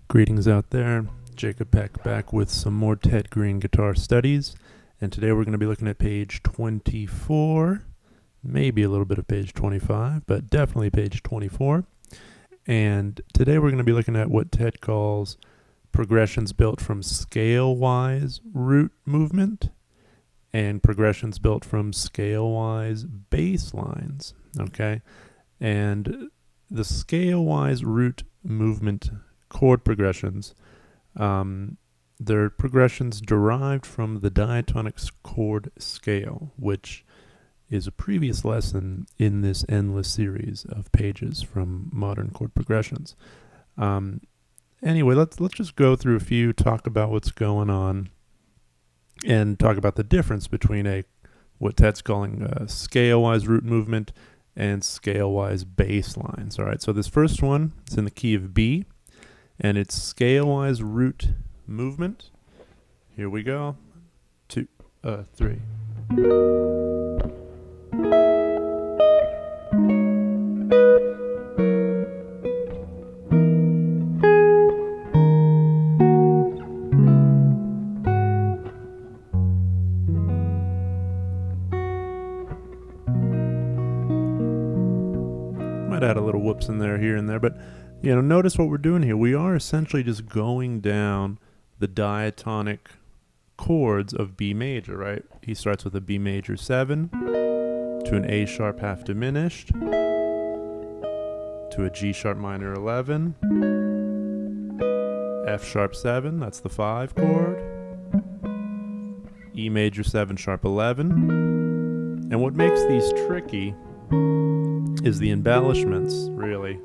Greetings out there. Jakob back with some more Ted Greene guitar studies. And today we're going to be looking at page 24, maybe a little bit of page 25, but definitely page 24. And today we're going to be looking at what Ted calls progressions built from scale-wise root movement and progressions built from scale-wise bass lines, okay? And the scale-wise root movement chord progressions, they're progressions derived from the diatonic chord scale, which is a previous lesson in this endless series of pages from modern chord progressions. Anyway, let's just go through a few, talk about what's going on, and talk about the difference between what Ted's calling a scale-wise root movement and scale-wise bass lines. All right, so this first one is in the key of B, and it's scale-wise root movement. Here we go. 2, 3. Might add a little whoops in there, here and there, but notice what we're doing here. We are essentially just going down the diatonic chords of B major, right? He starts with a B major 7 to an A sharp half diminished to a G sharp minor 11, F sharp 7, that's the 5 chord, E major 7 sharp 11. And what makes these tricky is the embellishments, really.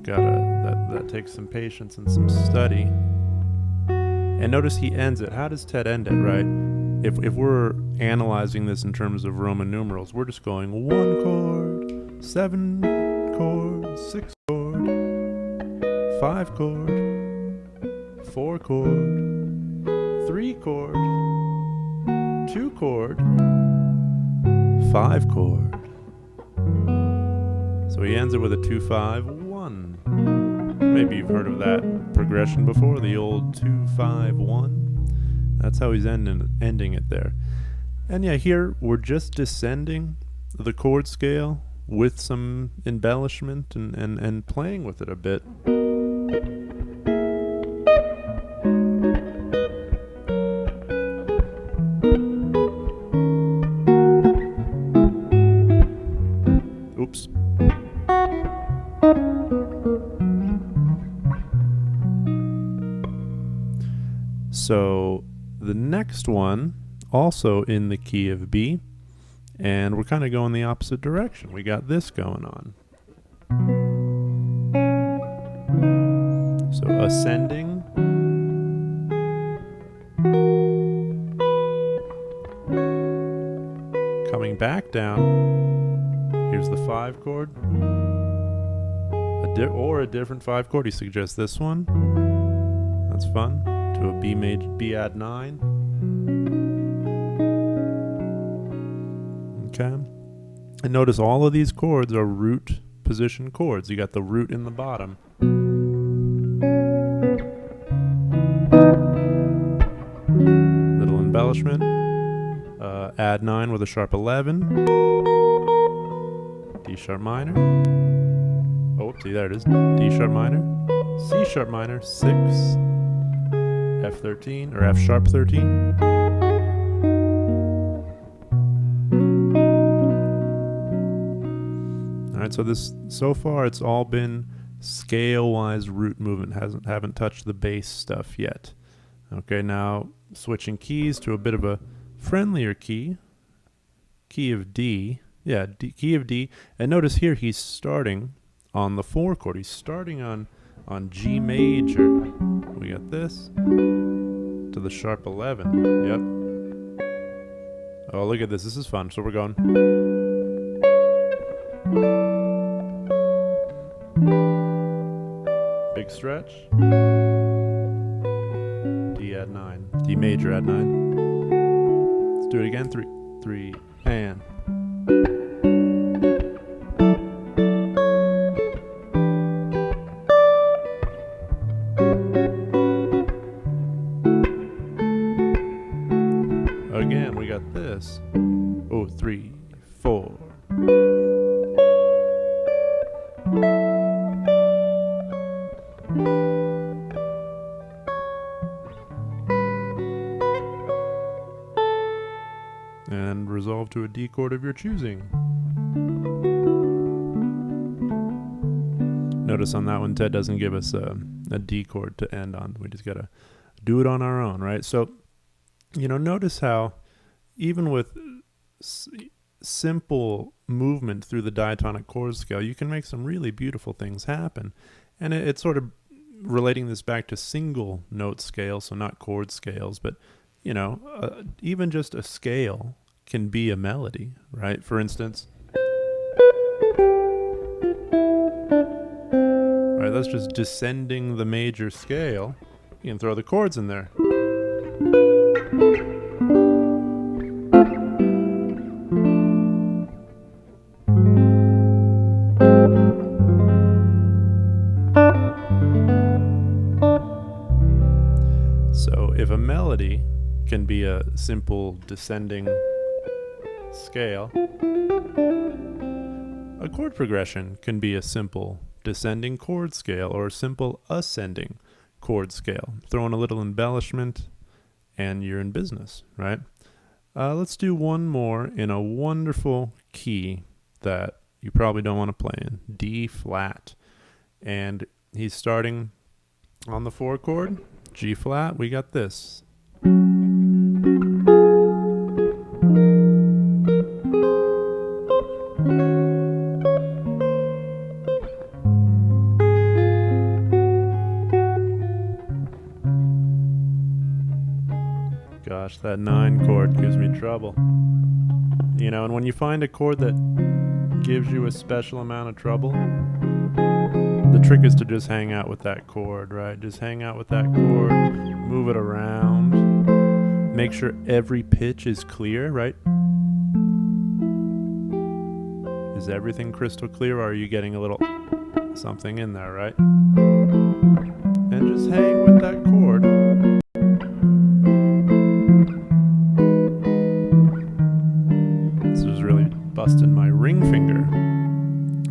That takes some patience and some study. And notice he ends it. How does Ted end it, right? If we're analyzing this in terms of Roman numerals, we're just going 1 chord, 7 chord, 6 chord, 5 chord, 4 chord, 3 chord, 2 chord, 5 chord. So he ends it with a 2-5-1. Maybe you've heard of that progression before, the old 2-5-1. That's how he's ending it there. And yeah, here we're just descending the chord scale with some embellishment and playing with it a bit. Oops. So the next one, also in the key of B, and we're kind of going the opposite direction. We got this going on. So ascending, coming back down. Here's the 5 chord, or a different 5 chord. He suggests this one. That's fun. To a B major, B add 9. Okay. And notice all of these chords are root position chords. You got the root in the bottom. Little embellishment. Add 9 with a sharp 11. D sharp minor. Oh, see, there it is. D sharp minor. C sharp minor, 6. F13 or F sharp 13. All right, so far it's all been scale-wise root movement. Haven't touched the bass stuff yet. Okay, now switching keys to a bit of a friendlier key of D. Yeah, key of D. And notice here he's starting on the 4 chord. He's starting on G major. We got this to the sharp 11. Yep. Oh, look at this. This is fun. So we're going. Big stretch. D add 9. D major add 9. Let's do it again. 3, and. this. Oh, 3, 4. And resolve to a D chord of your choosing. Notice on that one, Ted doesn't give us a D chord to end on. We just gotta do it on our own, right? So, notice how even with simple movement through the diatonic chord scale, you can make some really beautiful things happen. And it's sort of relating this back to single note scale, so not chord scales, but even just a scale can be a melody, right? For instance, right, that's just descending the major scale. You can throw the chords in there. So if a melody can be a simple descending scale, a chord progression can be a simple descending chord scale or a simple ascending chord scale. Throw in a little embellishment and you're in business, right? Let's do one more in a wonderful key that you probably don't want to play in, D flat. And he's starting on the 4 chord, G flat. We got this. Gosh, that 9 chord gives me trouble. And when you find a chord that gives you a special amount of trouble, the trick is to just hang out with that chord, right? Just hang out with that chord, move it around, make sure every pitch is clear, right? Is everything crystal clear, or are you getting a little something in there, right? And just hang with that chord. This is really busting my ring finger.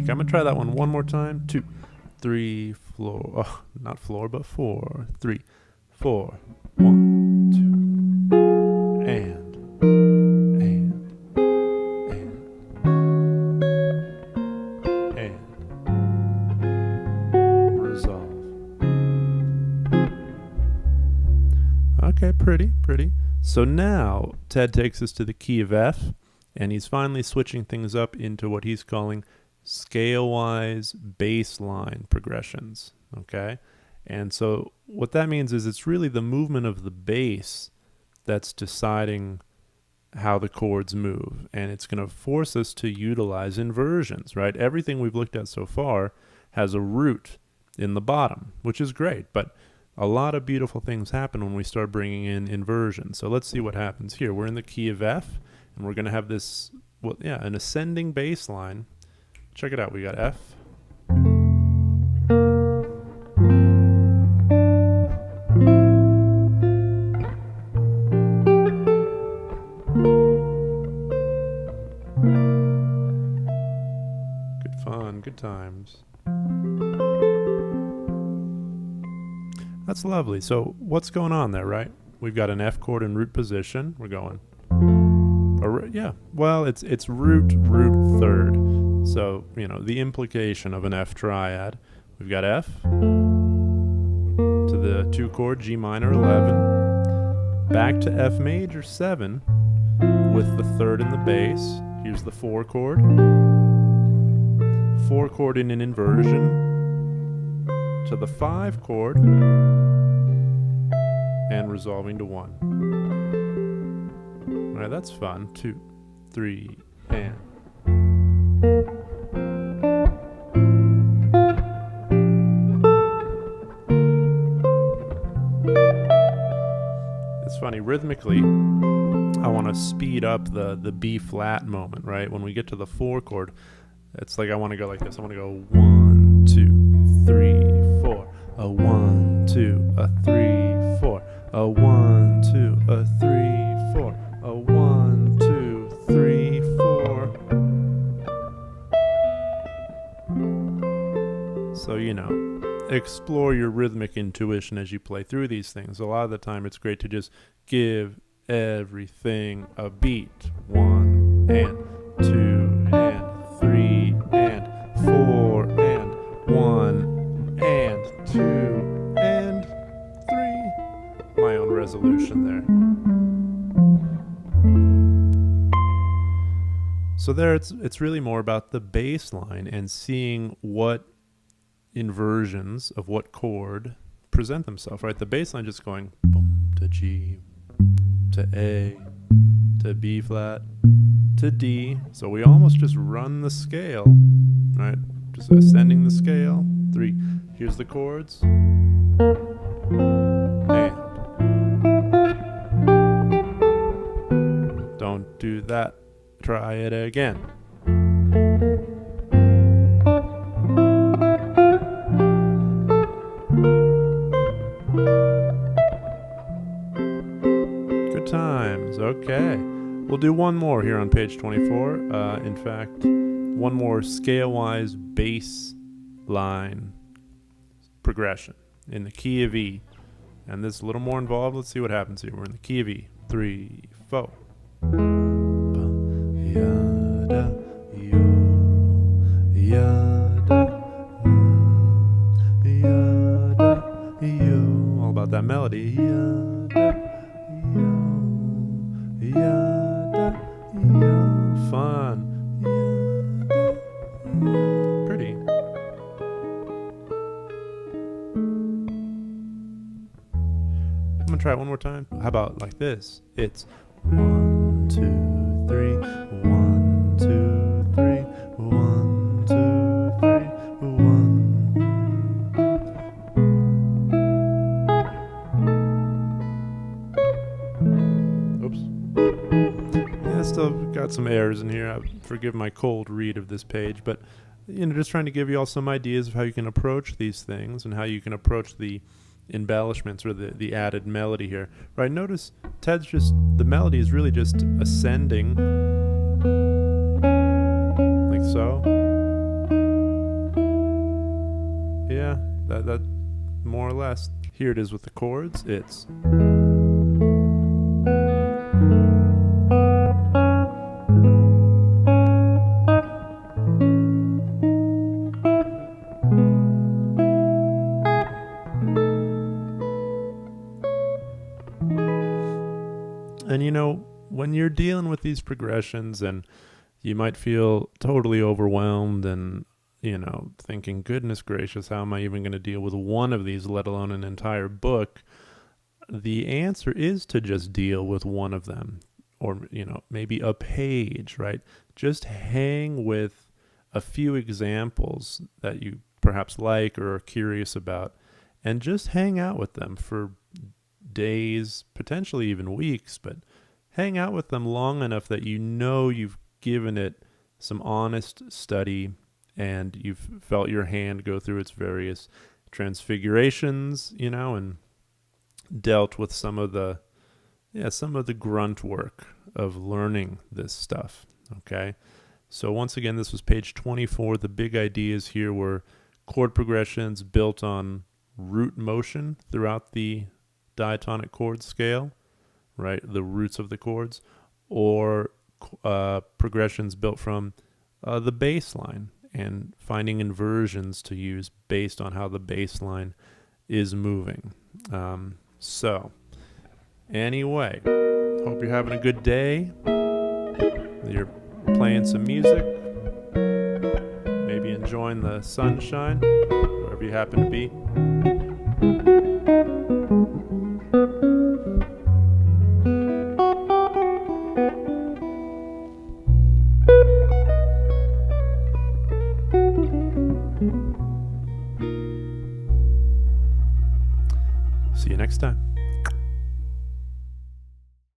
Okay, I'm gonna try that one more time. 2, 3, floor. Oh, not floor, but 4, 3, 4. 1, 2. And. Resolve. Okay, pretty. So now Ted takes us to the key of F, and he's finally switching things up into what he's calling Scalewise bassline progressions, okay? And so what that means is it's really the movement of the bass that's deciding how the chords move, and it's going to force us to utilize inversions, right? Everything we've looked at so far has a root in the bottom, which is great, but a lot of beautiful things happen when we start bringing in inversions. So let's see what happens here. We're in the key of F, and we're going to have this, an ascending bass line. Check it out. We got F. Good fun, good times. That's lovely. So what's going on there, right? We've got an F chord in root position. We're going, it's root third. So, the implication of an F triad. We've got F to the 2 chord, G minor 11, back to F major 7 with the 3rd in the bass. Here's the 4 chord. 4 chord in an inversion to the 5 chord and resolving to 1. All right, that's fun. 2, 3, and. It's funny, rhythmically, I want to speed up the B flat moment, right? When we get to the 4 chord, it's like I want to go like this. I want to go 1, 2, 3, 4. A 1, 2, a 3, 4. A 1, 2, a 3, 4. A 1, 2. explore your rhythmic intuition as you play through these things. A lot of the time it's great to just give everything a beat. 1 and 2 and 3 and 4 and 1 and 2 and 3. My own resolution there. So there it's really more about the bass line and seeing what inversions of what chord present themselves, right? The bass line just going boom to G to A to B flat to D. So we almost just run the scale, right? Just ascending the scale. 3. Here's the chords. And don't do that. Try it again. Good times. Okay. We'll do one more here on page 24. In fact, one more Scalewise bass line progression in the key of E. And this is a little more involved. Let's see what happens here. We're in the key of E. 3, 4. Yada, yo, yada, yada, yo. All about that melody. Yada, yo, yada, yo. Fun. Yada, yo. Pretty. I'm gonna try it one more time. How about like this? It's 1, 2, 3. 1, 2, 3. 1, 2, 3. 1. Oops. Yeah, still got some errors in here. Forgive my cold read of this page, but just trying to give you all some ideas of how you can approach these things and how you can approach the embellishments or the added melody here. Right, notice Ted's the melody is really just ascending like so. Yeah, that more or less. Here it is with the chords. It's and when you're dealing with these progressions and you might feel totally overwhelmed and, thinking, goodness gracious, how am I even going to deal with one of these, let alone an entire book? The answer is to just deal with one of them or, maybe a page, right? Just hang with a few examples that you perhaps like or are curious about and just hang out with them for days, potentially even weeks, but hang out with them long enough that you've given it some honest study and you've felt your hand go through its various transfigurations, and dealt with some of the grunt work of learning this stuff. Okay. So once again, this was page 24. The big ideas here were chord progressions built on root motion throughout the diatonic chord scale, right? The roots of the chords, or progressions built from the bass line and finding inversions to use based on how the bass line is moving. So anyway, hope you're having a good day. You're playing some music, maybe enjoying the sunshine, wherever you happen to be.